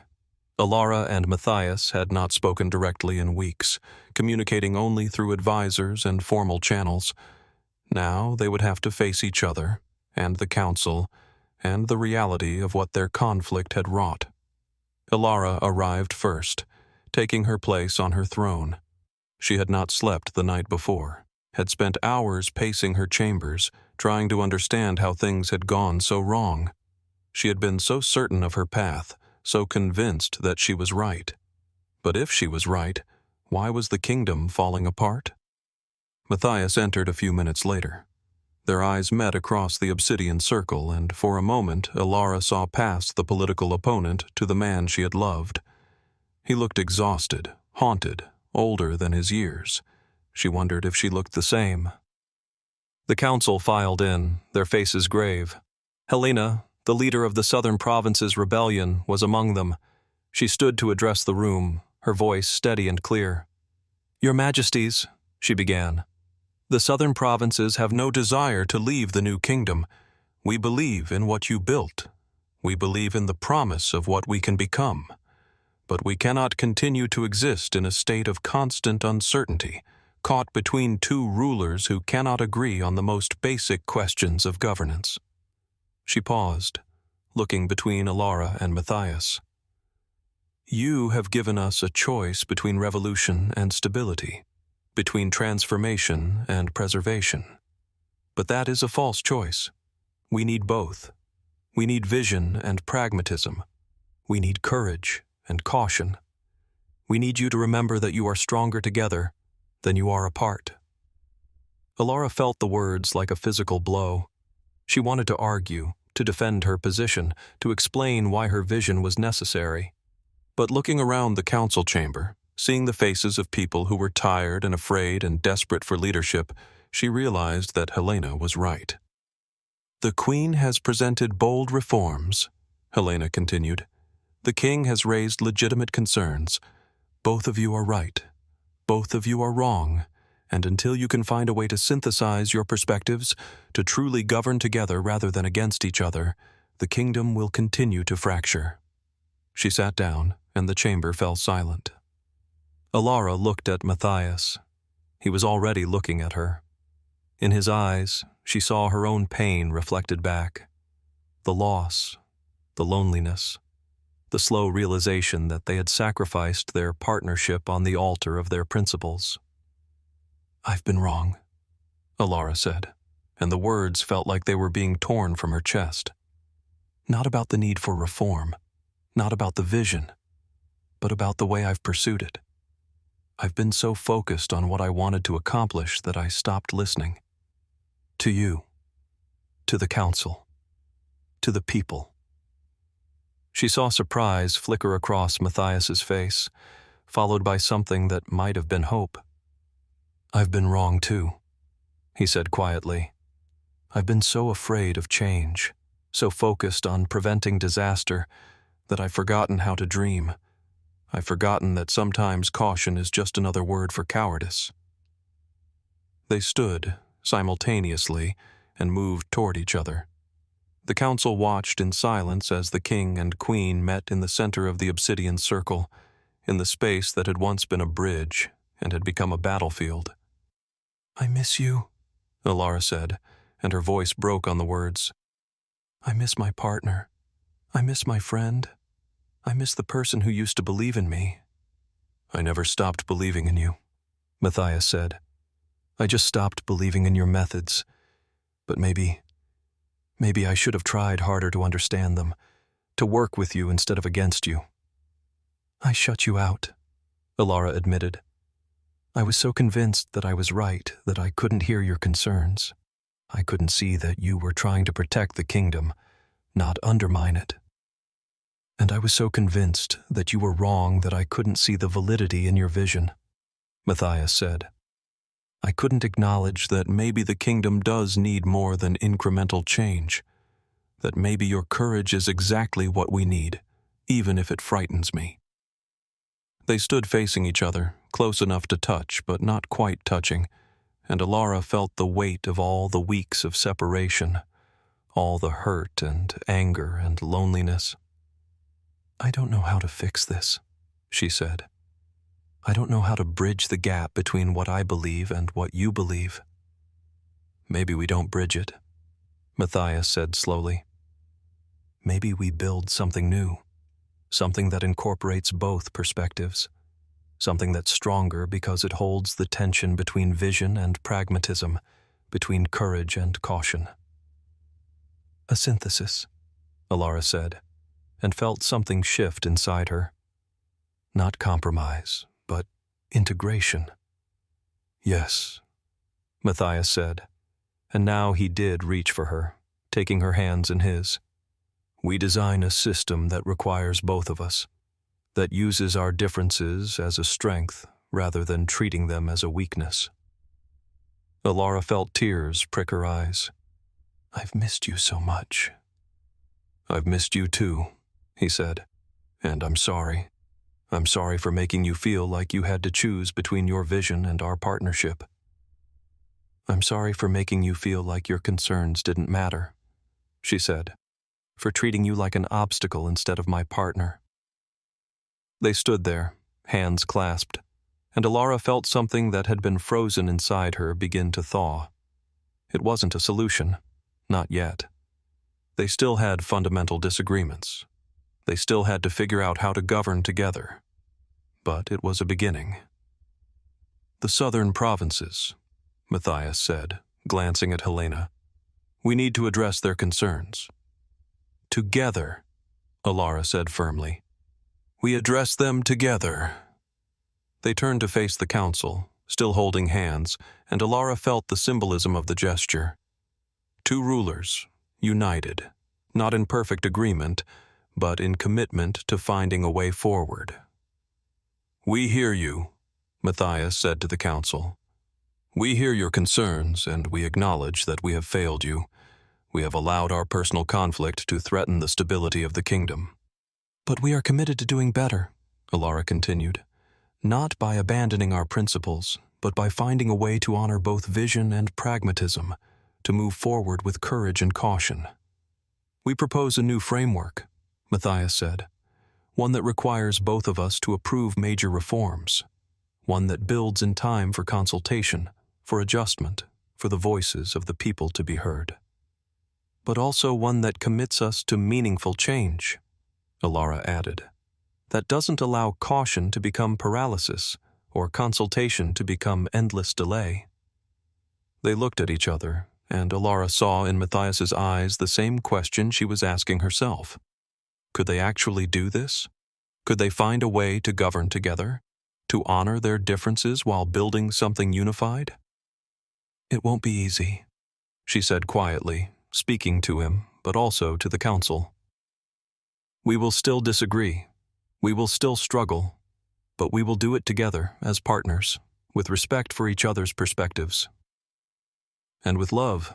Alara and Matthias had not spoken directly in weeks, communicating only through advisors and formal channels. Now they would have to face each other, and the council, and the reality of what their conflict had wrought. Alara arrived first, taking her place on her throne. She had not slept the night before, had spent hours pacing her chambers, trying to understand how things had gone so wrong. She had been so certain of her path, so convinced that she was right. But if she was right, why was the kingdom falling apart? Matthias entered a few minutes later. Their eyes met across the obsidian circle, and for a moment Alara saw past the political opponent to the man she had loved. He looked exhausted, haunted, older than his years. She wondered if she looked the same. The council filed in, their faces grave. Helena, the leader of the southern province's rebellion, was among them. She stood to address the room, her voice steady and clear. Your Majesties, she began, the southern provinces have no desire to leave the new kingdom. We believe in what you built. We believe in the promise of what we can become. But we cannot continue to exist in a state of constant uncertainty, caught between two rulers who cannot agree on the most basic questions of governance. She paused, looking between Alara and Matthias. You have given us a choice between revolution and stability, between transformation and preservation. But that is a false choice. We need both. We need vision and pragmatism. We need courage and caution. We need you to remember that you are stronger together than you are apart. Alara felt the words like a physical blow. She wanted to argue, to defend her position, to explain why her vision was necessary. But looking around the council chamber, seeing the faces of people who were tired and afraid and desperate for leadership, she realized that Helena was right. "The Queen has presented bold reforms," Helena continued. "The King has raised legitimate concerns. Both of you are right. Both of you are wrong. And until you can find a way to synthesize your perspectives, to truly govern together rather than against each other, the kingdom will continue to fracture." She sat down, and the chamber fell silent. Alara looked at Matthias. He was already looking at her. In his eyes, she saw her own pain reflected back. The loss, the loneliness, the slow realization that they had sacrificed their partnership on the altar of their principles. "I've been wrong," Alara said, and the words felt like they were being torn from her chest. "Not about the need for reform, not about the vision, but about the way I've pursued it. I've been so focused on what I wanted to accomplish that I stopped listening. To you, to the council, to the people." She saw surprise flicker across Matthias's face, followed by something that might have been hope. "I've been wrong too," he said quietly. "I've been so afraid of change, so focused on preventing disaster, that I've forgotten how to dream. I've forgotten that sometimes caution is just another word for cowardice." They stood simultaneously and moved toward each other. The council watched in silence as the king and queen met in the center of the obsidian circle, in the space that had once been a bridge and had become a battlefield. "I miss you," Alara said, and her voice broke on the words. "I miss my partner. I miss my friend. I miss the person who used to believe in me." "I never stopped believing in you," Matthias said. "I just stopped believing in your methods. But maybe I should have tried harder to understand them, to work with you instead of against you." "I shut you out," Alara admitted. "I was so convinced that I was right that I couldn't hear your concerns. I couldn't see that you were trying to protect the kingdom, not undermine it. And I was so convinced that you were wrong that I couldn't see the validity in your vision," Matthias said. "I couldn't acknowledge that maybe the kingdom does need more than incremental change, that maybe your courage is exactly what we need, even if it frightens me." They stood facing each other, close enough to touch but not quite touching, and Alara felt the weight of all the weeks of separation, all the hurt and anger and loneliness. "I don't know how to fix this," she said. "I don't know how to bridge the gap between what I believe and what you believe." "Maybe we don't bridge it," Matthias said slowly. "Maybe we build something new, something that incorporates both perspectives, something that's stronger because it holds the tension between vision and pragmatism, between courage and caution." "A synthesis," Alara said, and felt something shift inside her. Not compromise, but integration. "Yes," Matthias said, and now he did reach for her, taking her hands in his. "We design a system that requires both of us, that uses our differences as a strength rather than treating them as a weakness." Alara felt tears prick her eyes. "I've missed you so much." "I've missed you too," he said, "and I'm sorry. I'm sorry for making you feel like you had to choose between your vision and our partnership." "I'm sorry for making you feel like your concerns didn't matter," she said, "for treating you like an obstacle instead of my partner." They stood there, hands clasped, and Alara felt something that had been frozen inside her begin to thaw. It wasn't a solution, not yet. They still had fundamental disagreements. They still had to figure out how to govern together. But it was a beginning. "The southern provinces," Matthias said, glancing at Helena. "We need to address their concerns." "Together," Alara said firmly. "We address them together." They turned to face the council, still holding hands, and Alara felt the symbolism of the gesture. Two rulers, united, not in perfect agreement, but in commitment to finding a way forward. "We hear you," Matthias said to the council. "We hear your concerns, and we acknowledge that we have failed you. We have allowed our personal conflict to threaten the stability of the kingdom." "But we are committed to doing better," Alara continued, "not by abandoning our principles, but by finding a way to honor both vision and pragmatism, to move forward with courage and caution. We propose a new framework," Matthias said, "one that requires both of us to approve major reforms, one that builds in time for consultation, for adjustment, for the voices of the people to be heard. But also one that commits us to meaningful change," Alara added, "that doesn't allow caution to become paralysis or consultation to become endless delay." They looked at each other, and Alara saw in Matthias's eyes the same question she was asking herself. Could they actually do this? Could they find a way to govern together, to honor their differences while building something unified? "It won't be easy," she said quietly, speaking to him, but also to the council. "We will still disagree. We will still struggle, but we will do it together as partners, with respect for each other's perspectives. And with love,"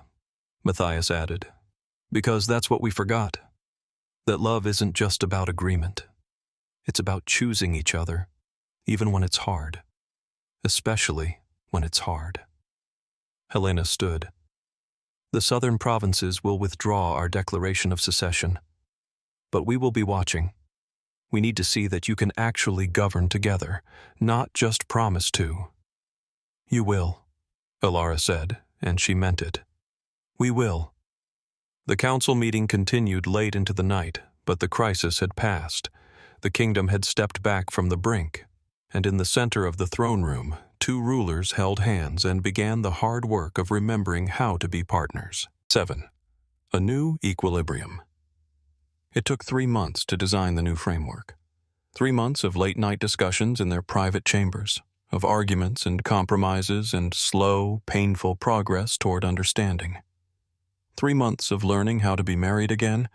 Matthias added, "because that's what we forgot. That love isn't just about agreement. It's about choosing each other, even when it's hard. Especially when it's hard." Helena stood. "The southern provinces will withdraw our declaration of secession. But we will be watching. We need to see that you can actually govern together, not just promise to." "You will," Alara said, and she meant it. "We will." The council meeting continued late into the night, but the crisis had passed. The kingdom had stepped back from the brink, and in the center of the throne room, two rulers held hands and began the hard work of remembering how to be partners. 7. A new equilibrium. It took 3 months to design the new framework. 3 months of late-night discussions in their private chambers, of arguments and compromises and slow, painful progress toward understanding. 3 months of learning how to be married again,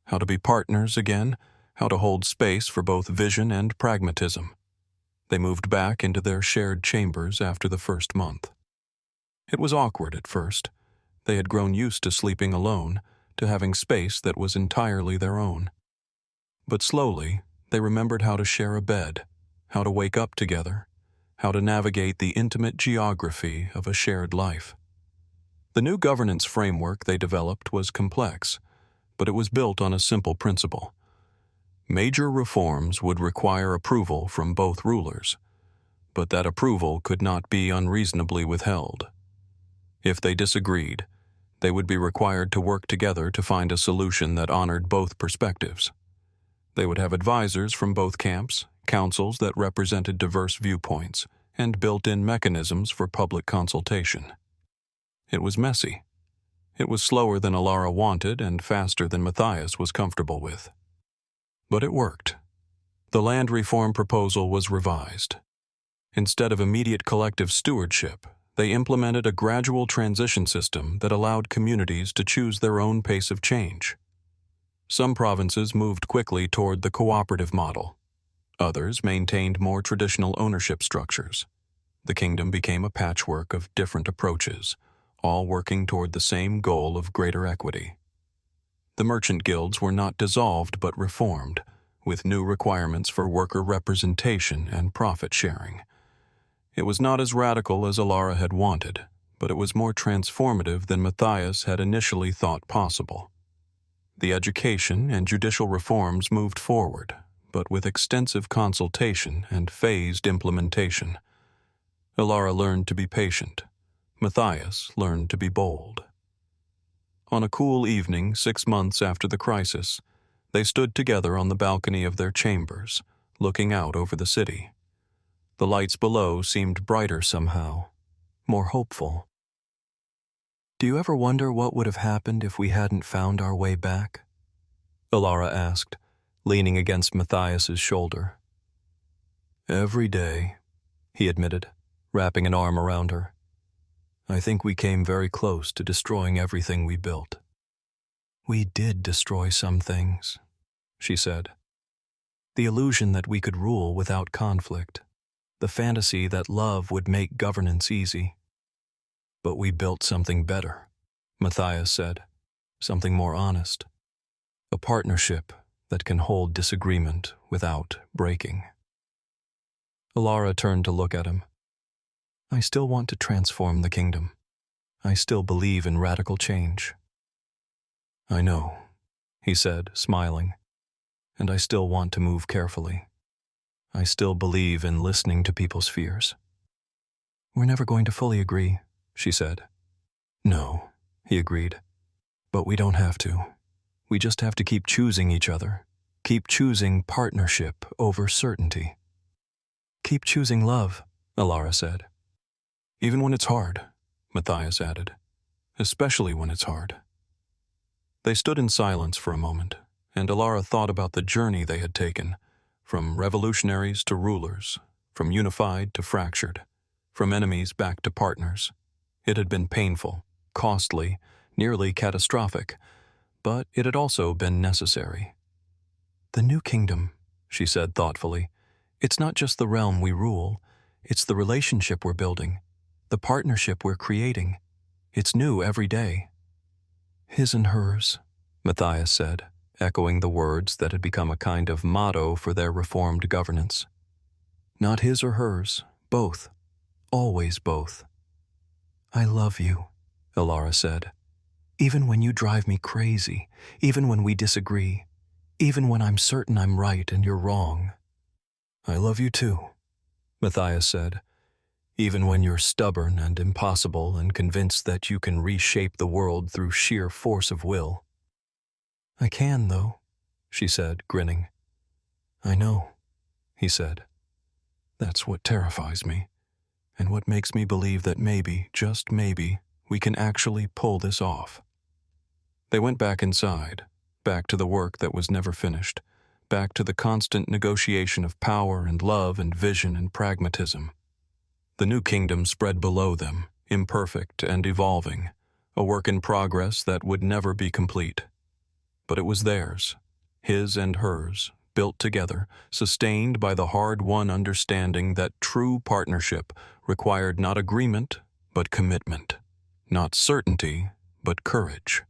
how to be partners again, how to hold space for both vision and pragmatism. They moved back into their shared chambers after the first month. It was awkward at first. They had grown used to sleeping alone, to having space that was entirely their own. But slowly, they remembered how to share a bed, how to wake up together, how to navigate the intimate geography of a shared life. The new governance framework they developed was complex, but it was built on a simple principle. Major reforms would require approval from both rulers, but that approval could not be unreasonably withheld. If they disagreed, they would be required to work together to find a solution that honored both perspectives. They would have advisors from both camps, councils that represented diverse viewpoints, and built-in mechanisms for public consultation. It was messy. It was slower than Alara wanted and faster than Matthias was comfortable with. But it worked. The land reform proposal was revised. Instead of immediate collective stewardship, they implemented a gradual transition system that allowed communities to choose their own pace of change. Some provinces moved quickly toward the cooperative model. Others maintained more traditional ownership structures. The kingdom became a patchwork of different approaches, all working toward the same goal of greater equity. The merchant guilds were not dissolved but reformed, with new requirements for worker representation and profit sharing. It was not as radical as Alara had wanted, but it was more transformative than Matthias had initially thought possible. The education and judicial reforms moved forward, but with extensive consultation and phased implementation. Alara learned to be patient. Matthias learned to be bold. On a cool evening 6 months after the crisis, they stood together on the balcony of their chambers, looking out over the city. The lights below seemed brighter somehow, more hopeful. "Do you ever wonder what would have happened if we hadn't found our way back?" Alara asked, leaning against Matthias's shoulder. "Every day," he admitted, wrapping an arm around her. "I think we came very close to destroying everything we built." "We did destroy some things," she said. "The illusion that we could rule without conflict, the fantasy that love would make governance easy. But we built something better," Matthias said, "something more honest. A partnership that can hold disagreement without breaking." Alara turned to look at him. "I still want to transform the kingdom. I still believe in radical change." "I know," he said, smiling, "and I still want to move carefully. I still believe in listening to people's fears." "We're never going to fully agree," she said. "No," he agreed, "but we don't have to. We just have to keep choosing each other, keep choosing partnership over certainty." "Keep choosing love," Alara said. "Even when it's hard," Matthias added, "especially when it's hard." They stood in silence for a moment, and Alara thought about the journey they had taken, from revolutionaries to rulers, from unified to fractured, from enemies back to partners. It had been painful, costly, nearly catastrophic, but it had also been necessary. "The new kingdom," she said thoughtfully, "it's not just the realm we rule, it's the relationship we're building, the partnership we're creating. It's new every day." "His and hers," Matthias said, echoing the words that had become a kind of motto for their reformed governance. "Not his or hers, both, always both." "I love you," Alara said, "even when you drive me crazy, even when we disagree, even when I'm certain I'm right and you're wrong." "I love you too," Matthias said, "even when you're stubborn and impossible and convinced that you can reshape the world through sheer force of will." "I can, though," she said, grinning. "I know," he said. "That's what terrifies me, and what makes me believe that maybe, just maybe, we can actually pull this off." They went back inside, back to the work that was never finished, back to the constant negotiation of power and love and vision and pragmatism. The new kingdom spread below them, imperfect and evolving, a work in progress that would never be complete. But it was theirs, his and hers, built together, sustained by the hard-won understanding that true partnership required not agreement, but commitment, not certainty, but courage,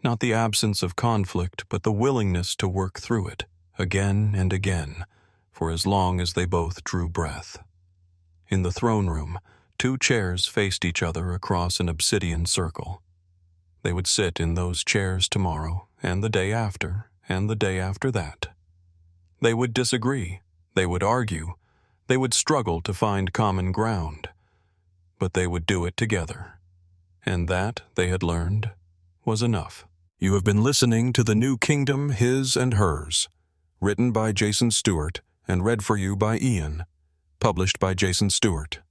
not the absence of conflict, but the willingness to work through it, again and again, for as long as they both drew breath. In the throne room, 2 chairs faced each other across an obsidian circle. They would sit in those chairs tomorrow, and the day after, and the day after that. They would disagree, they would argue, they would struggle to find common ground, but they would do it together. And that, they had learned, was enough. You have been listening to The New Kingdom, His and Hers, written by Jason Stewart and read for you by Ian, published by Jason Stewart.